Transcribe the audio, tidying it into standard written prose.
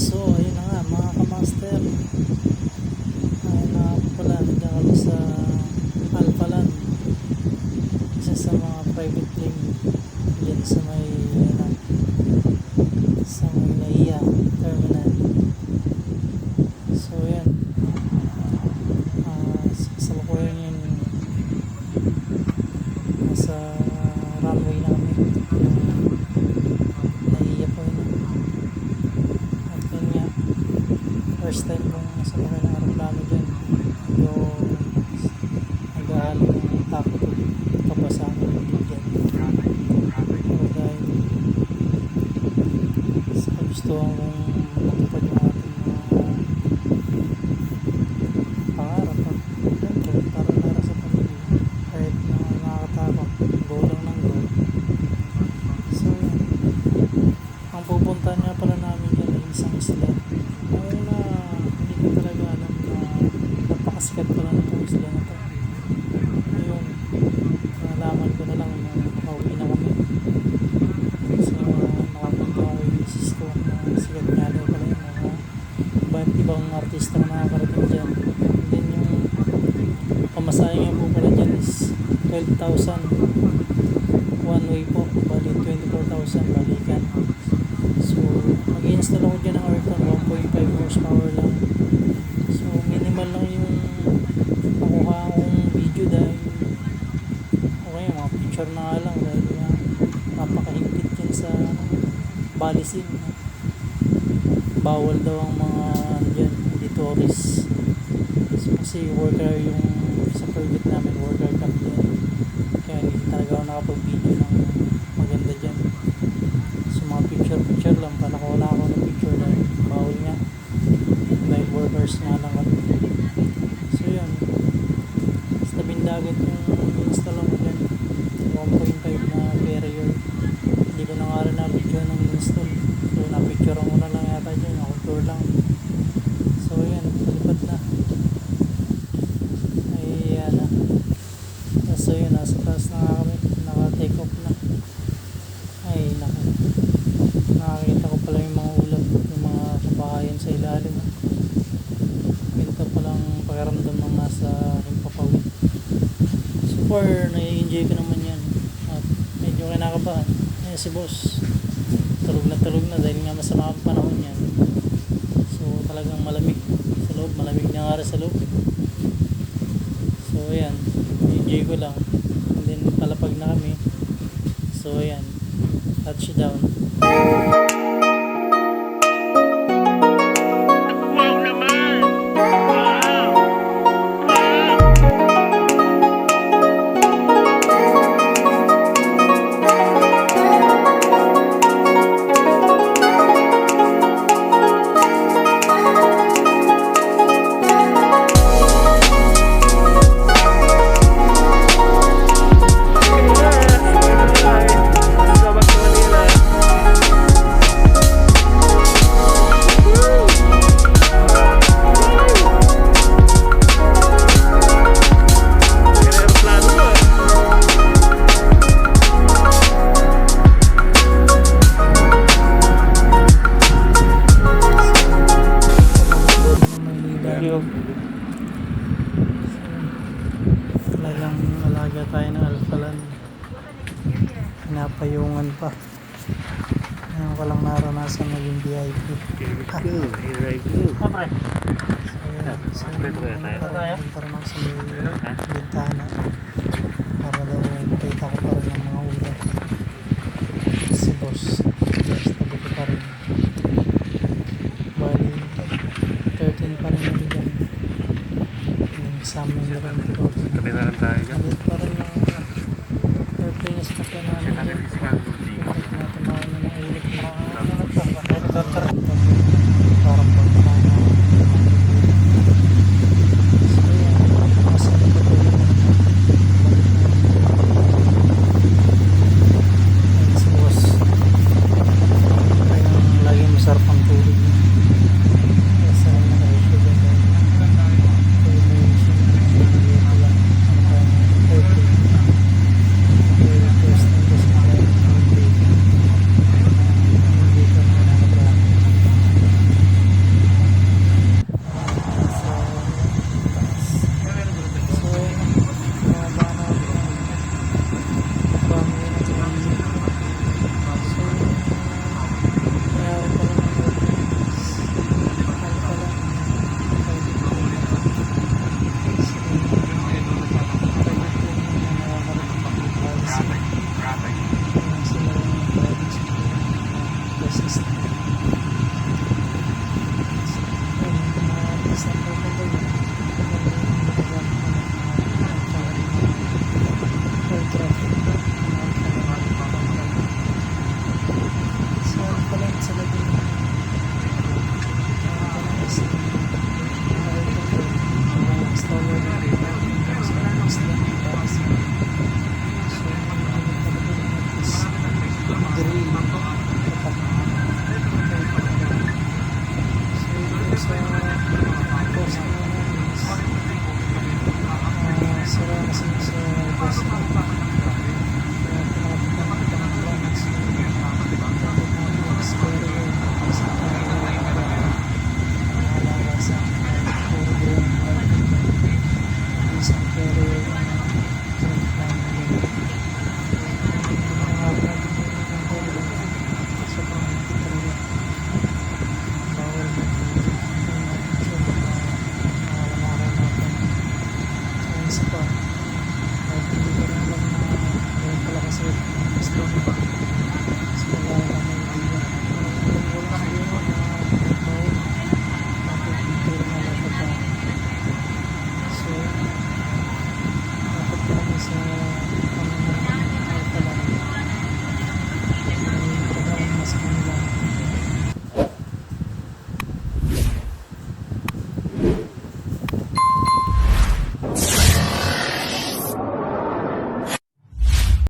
So ayun na nga mga kamaster, ayun na pala, nandiyan kami sa Alphaland, isa sa mga private plane dyan sa may NAIA terminal. So yan, sa makuha yun nasa runway namin yung NAIA po yun. At yun nga, first time kong sumakay ng aeroplano dyan, yung naghahalo ng takot pabasa ng bigyan. Pero dahil sa kagustuhan kong matupad yung ating mga pangarap at syempre para sa pamilya, kahit na nakakatakot, go lang ng go. So yan, ang pupuntahan nga pala namin dyan ay isang isla. Ngayon na hindi ko talaga alam na napakasikat pala na itong isla na ito. Yun, nalaman ko na lang na nakauwi na kami. So nakapunta ako yung misis ko na sikat nga daw pala yung mga iba't ibang artista na nakakarating dyan. And then yung pamasahe nga po pala dyan is 12,000 one way po, bali 24,000 balikan. So mag-install ako dyan ng aircon, 1.5 horsepower lang. So minimal lang yung makuha akong video dahil okay, mga picture na nga lang dahil napakahigpit dyan sa balisin. Bawal daw ang mga dyan, hindi tourist. So, kasi worker yung sa permit namin, worker camp dyan. Kaya hindi talaga ako nakapag-video ng maganda dyan. So mga picture lang, wala ako ng picture dahil bawal nga. Dahil workers nga lang kami. So yun, sa tabing dagat yung install ako dyan, 1.5 na carrier. Hindi ko na nga rin na-video ng install. So na-picture ko na lang yata dyan, outdoor lang. So yan, palipad na. Ayan na. So yun, nasa taas na kami, naka-take off na. Ay naku, nakakita ko pala yung mga ulap, yung mga kabahayan sa ilalim. Ganito palang pakiramdam ng nasa himpapawid. So far, nai-enjoy ko naman yan at medyo kinakabahan. Ayan si boss, tulog na dahil nga masama ang panahon yan. So talagang malamig sa loob, malamig na nga rin sa loob. So ayan, enjoy ko lang. And then palapag na kami. So ayan, touchdown. Talagang alaga tayo ng Alphaland, pinapayungan pa. Ngayon ko lang naranasan maging VIP. Siyempre so parang sa may bintana para daw makita ko pa rin ang mga ulap. Si boss tabi ko pa rin, bali 13 pa rin natin dyan yung kasama yung laban ko. Tabi na lang tayo dyan. Alit pa rin yung airplane na sakya namin dyan. Bakit natin mga ulit parang pagkakana. So yan, masakit pa po yun. Ayan si boss, kayang laging masarap ang tulog niya. Kaya sa lang naka-issue dyan. Kaya may issue na lang. sa